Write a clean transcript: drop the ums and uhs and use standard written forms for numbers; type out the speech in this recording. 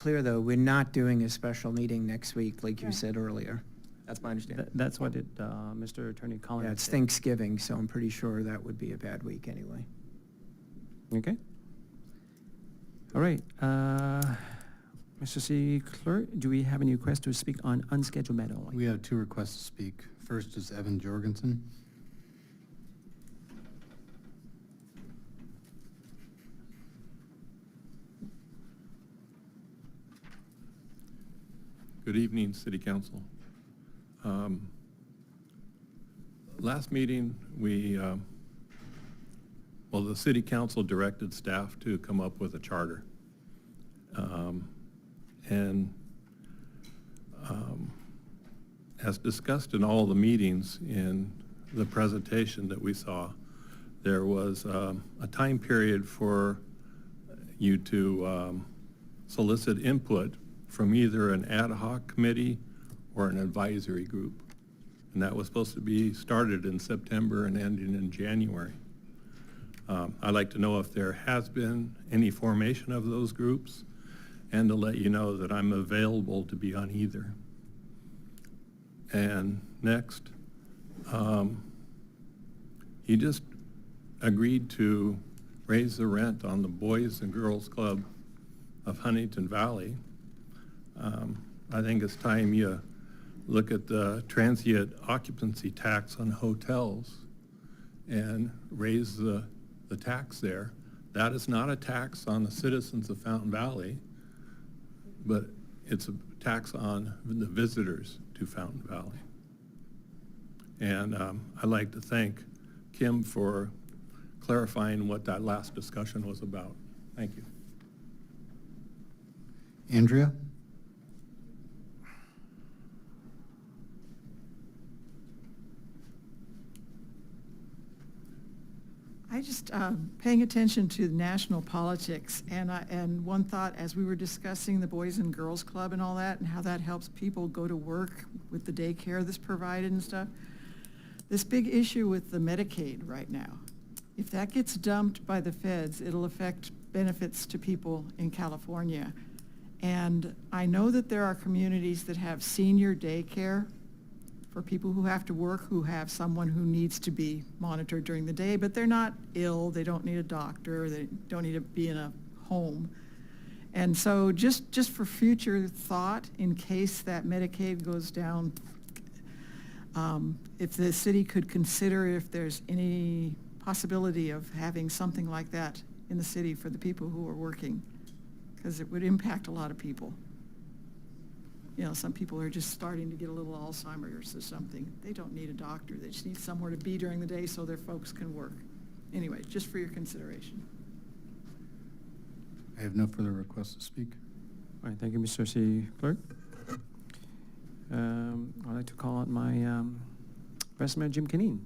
clear, though, we're not doing a special meeting next week, like you Right. said earlier. That's my understanding. That's what Mr. Attorney Collins Yeah, it's said. Thanksgiving, so I'm pretty sure that would be a bad week anyway. Okay. All right. Mr. City Clerk, do we have any requests to speak on unscheduled matter only? We have 2 requests to speak. First is Evan Jorgensen. Good evening, City Council. Last meeting, the City Council directed staff to come up with a charter. As discussed in all the meetings in the presentation that we saw, there was a time period for you to solicit input from either an ad hoc committee or an advisory group. And that was supposed to be started in September and ending in January. I'd like to know if there has been any formation of those groups, and to let you know that I'm available to be on either. And next, he just agreed to raise the rent on the Boys and Girls Club of Huntington Valley. I think it's time you look at the transient occupancy tax on hotels and raise the tax there. That is not a tax on the citizens of Fountain Valley, but it's a tax on the visitors to Fountain Valley. And I'd like to thank Kim for clarifying what that last discussion was about. Thank you. Andrea? I just paying attention to national politics, and one thought as we were discussing the Boys and Girls Club and all that, and how that helps people go to work with the daycare that's provided and stuff. This big issue with the Medicaid right now, if that gets dumped by the feds, it'll affect benefits to people in California. And I know that there are communities that have senior daycare for people who have to work, who have someone who needs to be monitored during the day, but they're not ill, they don't need a doctor, they don't need to be in a home. And so just for future thought, in case that Medicaid goes down, if the city could consider if there's any possibility of having something like that in the city for the people who are working, because it would impact a lot of people. You know, some people are just starting to get a little Alzheimer's or something. They don't need a doctor. They just need somewhere to be during the day so their folks can work. Anyway, just for your consideration. I have no further requests to speak. All right, thank you, Mr. City Clerk. I'd like to call on my Vice Mayor Jim Canine.